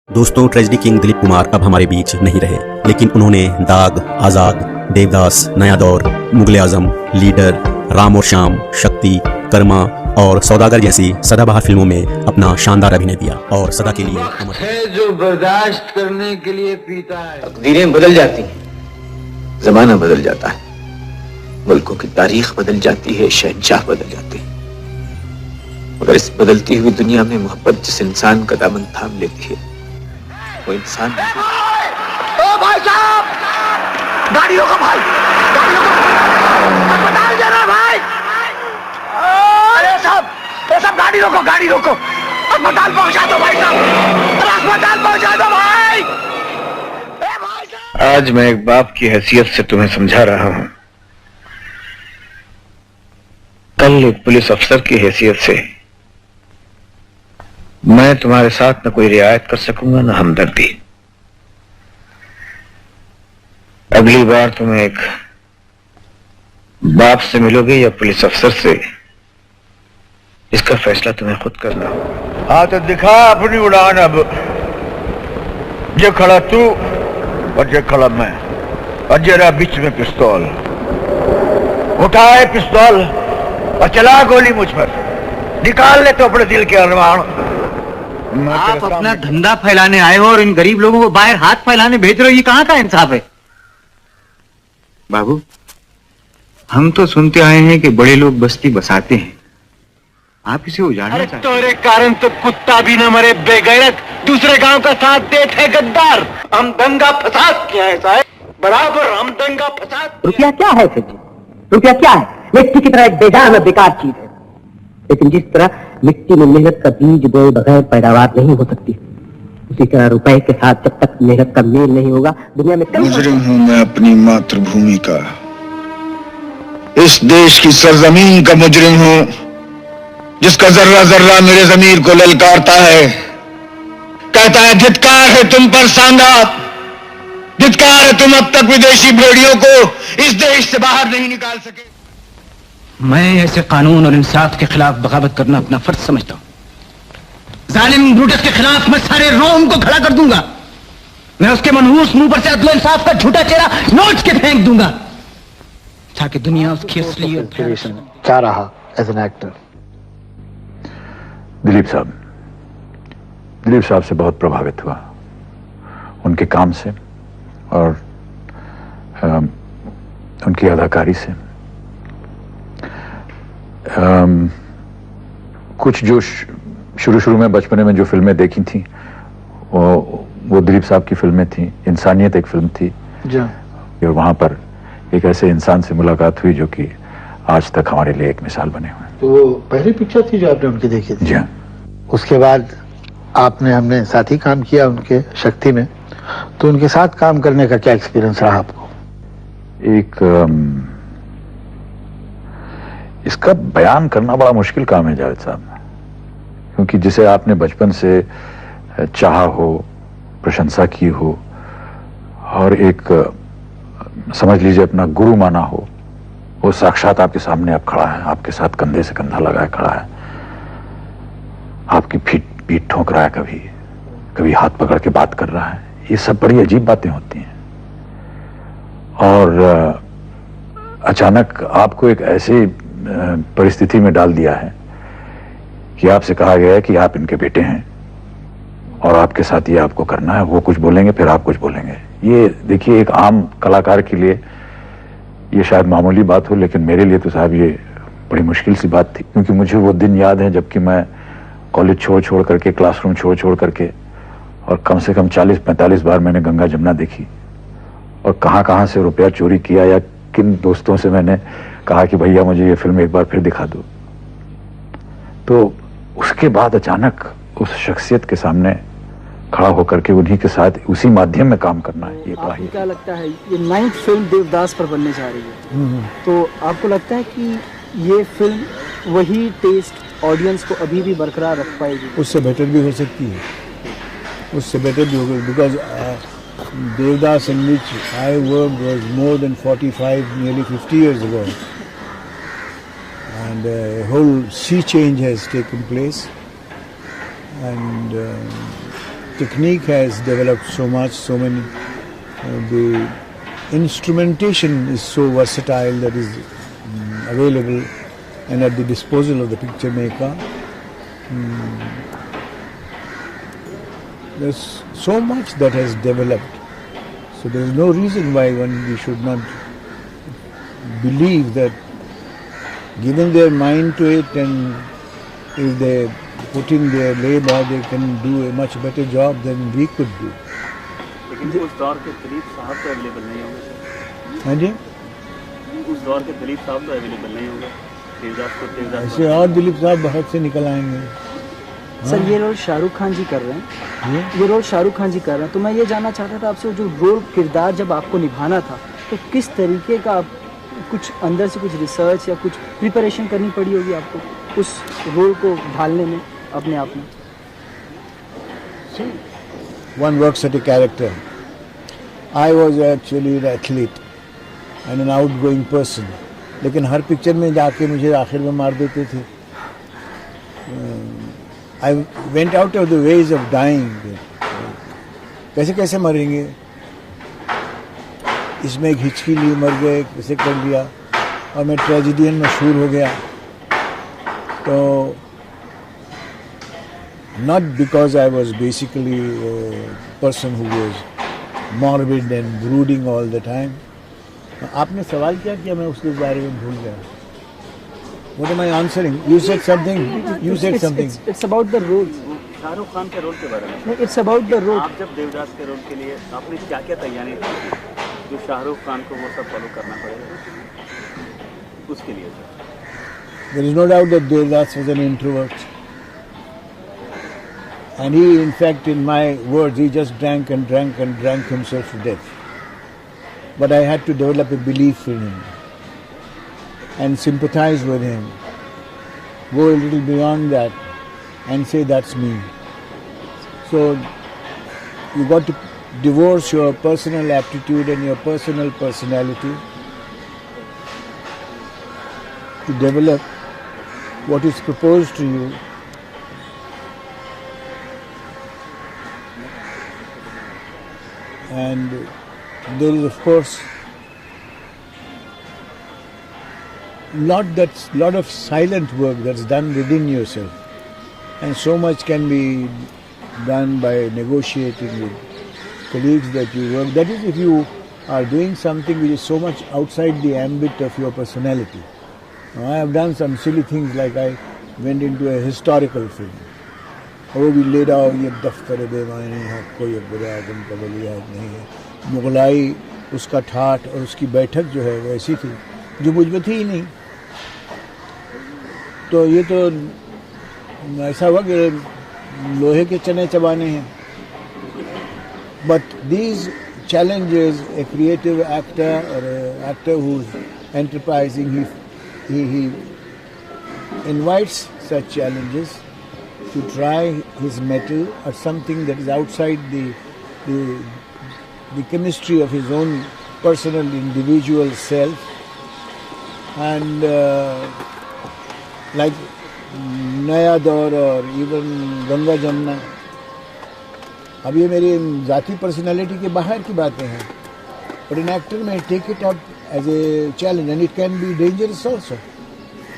दोस्तों, tragedy king Dilip Kumar अब हमारे बीच नहीं रहे, लेकिन उन्होंने दाग, आज़ाद, देवदास, नया दौर, मुगले आजम, लीडर, राम और श्याम, शक्ति, कर्मा और सौदागर जैसी सदाबहार फिल्मों में अपना शानदार अभिनय दिया और सदा के लिए अमर है जो बर्दाश्त करने के लिए पीता है। तकदीरें बदल जाती हैं, जमाना बदल जाता है, मुल्कों की तारीख बदल जाती है, शहंशाह बदल जाते हैं। मगर इस बदलती हुई दुनिया में मोहब्बत जिस इंसान का दामन थाम लेती है, वो इंसान ओ भाई साहब, गाड़ी रोको भाई, गाड़ी रोको, अस्पताल जाना भाई। अरे साहब गाड़ी रोको, गाड़ी रोको, अस्पताल पहुंचा दो भाई साहब, अस्पताल पहुंचा दो भाई। आज मैं एक बाप की हैसियत से तुम्हें समझा रहा हूं, कल एक पुलिस अफसर की हैसियत से मैं तुम्हारे साथ न कोई रियायत कर सकूंगा न हमदर्दी। अगली बार तुम एक बाप से मिलोगे या पुलिस अफसर से, इसका फैसला तुम्हें खुद करना होगा। हाँ तो दिखा अपनी उड़ान अब। जे खड़ा तू और जे खड़ा मैं और जरा बीच में पिस्तौल। उठाए पिस्तौल और चला गोली मुझ पर, निकाल ले तो अपने दिल के अरमान। आप अपना धंधा फैलाने आए हो और इन गरीब लोगों को बाहर हाथ फैलाने भेज रहे हो, ये कहां का इंसाफ है? बाबू, हम तो सुनते आए हैं कि बड़े लोग बस्ती बसाते हैं, आप इसे उजाड़ना चाहते हैं। तेरे कारण तो कुत्ता भी न मरे बेगैरत, दूसरे गांव का साथ देते गद्दार। हम दंगा फसाद किया है साहब, बराबर हम दंगा फसाद। रुपया क्या है फिर? रुपया क्या है? मिट्टी की तरह एक बेजान और बेकार चीज है, लेकिन जिस तरह मिट्टी में मेहनत का बीज बोए बगैर पैदावार नहीं हो सकती, उसी तरह रुपए के साथ जब तक मेहनत का मेल नहीं होगा, दुनिया में मुजरिम हूं मैं अपनी मातृभूमि का, इस देश की सरजमीन का मुजरिम हूं, जिसका जर्रा जर्रा मेरे जमीर को ललकारता है, कहता है धिक्कार है तुम पर सांगा, धिक्कार है तुम अब तक विदेशी भेड़ियों को इस देश से बाहर नहीं निकाल सके। मैं ऐसे कानून और इंसाफ के खिलाफ बगावत करना अपना फर्ज समझता हूं। जालिम ब्रूटस के खिलाफ मैं सारे रोम को खड़ा कर दूंगा, मैं उसके मनहूस मुंह पर से अदल इंसाफ का झूठा चेहरा नोच के फेंक दूंगा, ताकि दुनिया उसकी असलियत क्या रहा एज एन एक्टर। दिलीप साहब से बहुत प्रभावित हुआ, उनके काम से और उनकी अदाकारी से। कुछ जो शुरू में बचपने में जो फिल्में देखी थी वो दिलीप साहब की फिल्में थी। इंसानियत एक फिल्म थी और वहां पर एक ऐसे इंसान से मुलाकात हुई जो कि आज तक हमारे लिए एक मिसाल बने हुए। तो वो पहली पिक्चर थी जो आपने उनकी देखी थी? जी हाँ। उसके बाद हमने साथ ही काम किया उनके शक्ति में, तो उनके साथ काम करने का क्या एक्सपीरियंस रहा आपको? इसका बयान करना बड़ा मुश्किल काम है जावेद साहब, क्योंकि जिसे आपने बचपन से चाहा हो, प्रशंसा की हो और एक समझ लीजिए अपना गुरु माना हो, वो साक्षात आपके सामने अब खड़ा है, आपके साथ कंधे से कंधा लगाए खड़ा है, आपकी पीठ ठोक रहा है, कभी हाथ पकड़ के बात कर रहा है। ये सब बड़ी अजीब बातें होती हैं और अचानक आपको एक ऐसी परिस्थिति में डाल दिया है कि आपसे कहा गया है कि आप इनके बेटे हैं और आपके साथ ये आपको करना है। वो कुछ बोलेंगे फिर आप कुछ बोलेंगे। ये देखिए, एक आम कलाकार के लिए ये शायद मामूली बात हो, लेकिन मेरे लिए तो साहब ये बड़ी मुश्किल सी बात थी, क्योंकि मुझे वो दिन याद है जबकि मैं कॉलेज छोड़ करके, क्लासरूम छोड़ करके, और कम से कम 40-45 बार मैंने गंगा जमुना देखी और कहां से रुपया चोरी किया या किन दोस्तों से मैंने कहा कि भैया मुझे ये फिल्म एक बार फिर दिखा दो। तो उसके बाद अचानक उस शख्सियत के सामने खड़ा होकर के उन्हीं के साथ उसी माध्यम में काम करना है, ये आपको क्या लगता है ये 9th फिल्म देवदास पर बनने जा रही है, तो आपको लगता है कि ये फिल्म वही टेस्ट ऑडियंस को अभी भी बरकरार रख पाएगी? उससे बेटर भी हो सकती है, उससे बेटर भी होगी, because Devdas, in which I worked, was more than 45, nearly 50 years ago, and a whole sea change has taken place, and technique has developed so much, so many, the instrumentation is so versatile that is available and at the disposal of the picture maker. There's so much that has developed, so there is no reason why we should not believe that, given their mind to it, and if they put in their labor, they can do a much better job than we could do. लेकिन उस दौर के दिलीप साहब तो available नहीं होंगे sir. हाँ जी, उस दौर के दिलीप साहब तो अवेलेबल नहीं होंगे। देवदास ऐसे और दिलीप साहब बहुत से निकल आएंगे। सर ये रोल शाहरुख खान जी कर रहे हैं, ये रोल शाहरुख खान जी कर रहे हैं, तो मैं ये जानना चाहता था आपसे, जो रोल किरदार जब आपको निभाना था तो किस तरीके का आप कुछ अंदर से कुछ रिसर्च या कुछ प्रिपरेशन करनी पड़ी होगी आपको उस रोल को ढालने में अपने आप में? One works at a character. I was actually an athlete and an outgoing person. लेकिन हर पिक्चर में जाके मुझे आखिर में मार देते थे. I went out of the ways of dying. कैसे कैसे मरेंगे? इसमें एक हिचकी ली, मर गए, कैसे कर दिया, और मैं ट्रेजिडियन मशहूर हो गया. तो not because I was basically a person who was morbid and brooding all the time. आपने सवाल क्या किया, मैं उसके बारे में भूल गया. What am I answering? You said something. You said something. It's about the role. Shahrukh Khan के रोल के बारे में. It's about the role. आप जब देवदास के रोल के लिए आपने क्या क्या तैयारी की जो शाहरुख खान को वो सब फॉलो करना पड़ेगा उसके लिए? There is no doubt that Devdas was an introvert. And he, in fact, in my words, he just drank and drank and drank himself to death. But I had to develop a belief in him and sympathize with him, go a little beyond that and say that's me. So you got to divorce your personal aptitude and your personal personality to develop what is proposed to you. And there is, of course, lot of silent work that's done within yourself, and so much can be done by negotiating with colleagues that you work. That is, if you are doing something which is so much outside the ambit of your personality. Now, I have done some silly things, like I went into a historical film. वो भी ले जाओ, ये दफ्तर बेमानी है, कोई बुरा आदम का वलियात नहीं है. मुगलाई उसका ठाठ और उसकी बैठक जो है वैसी थी जो मुझ में थी ही नहीं. तो ये तो ऐसा हुआ कि लोहे के चने चबाने हैं. But these challenges, a creative actor or an actor who's enterprising, he invites such challenges to try his mettle at something that is outside the chemistry of his own personal individual self. And like Naya Daur or even Ganga Jamna, अब ये मेरी ज़ाती personality के बाहर की बातें हैं, but an actor may take it up as a challenge, and it can be dangerous also,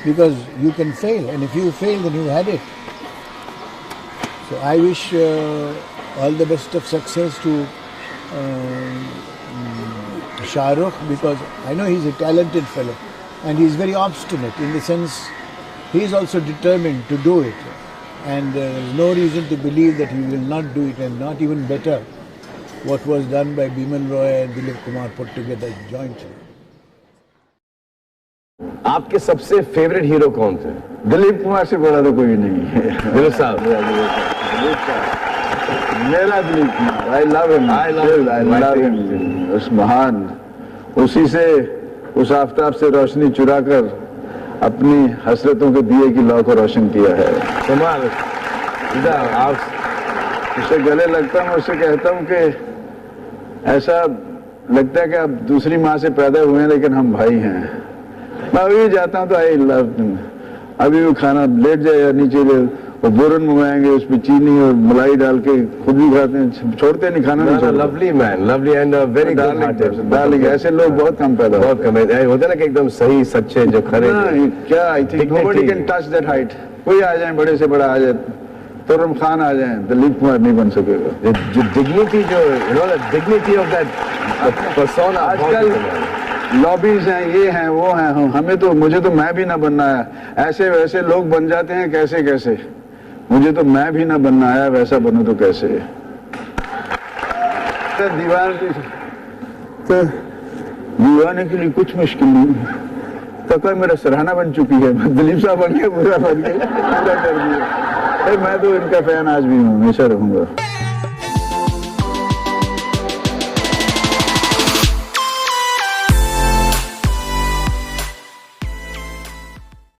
because you can fail, and if you fail, then you had it. So I wish all the best of success to Shah Rukh, because I know he's a talented fellow and he's very obstinate, in the sense he is also determined to do it, and there is no reason to believe that he will not do it, and not even better what was done by Bimal Roy and Dilip Kumar put together jointly. आपके सबसे favourite hero कौन थे? दिलीप कुमार से बड़ा तो कोई नहीं है. दिलीप साहब. मेरा Dilip Kumar, I love him. I love him. उस महान, उसी से, उस आफताब से रोशनी चुराकर अपनी हसरतों के दिए की लौ को रोशन किया है. कमाल. आप उसे गले लगता हूँ, उससे कहता हूँ कि ऐसा लगता है कि आप दूसरी माँ से पैदा हुए हैं लेकिन हम भाई हैं. मैं अभी जाता हूँ तो आई लव हिम. अभी वो खाना लेट जाए या नीचे वो बोरन मंगाएंगे, उसमें चीनी और मलाई डाल के खुद भी खाते हैं, छोड़ते नहीं खाना नहीं छोड़ते। Lovely man, lovely and very good hearted. Darling, ऐसे लोग बहुत कम पैदा होते हैं। बहुत कम है, होता है ना कि एकदम सही सच्चे जो खरे। क्या I think nobody can touch that height. कोई आ जाए, बड़े से बड़ा आ जाए, तुर्रम खान आ जाए, दिलीप कुमार नहीं बन सकेगा। जो डिग्निटी, जो डिग्निटी ऑफ दैट पर्सोना। आजकल लॉबीज हैं, ये हैं, वो हैं, हमें तो, मुझे तो मैं भी ना बनना है। ऐसे वैसे लोग बन जाते हैं कैसे कैसे, मुझे तो मैं भी ना बनना आया, वैसा बनूं तो कैसे। दीवाने के लिए कुछ मुश्किल नहीं। तक मेरा सराहना बन चुकी है, दिलीप साहब बन के पूरा बन के पूरा कर दिया। मैं तो इनका फैन आज भी हूँ, हमेशा रहूंगा।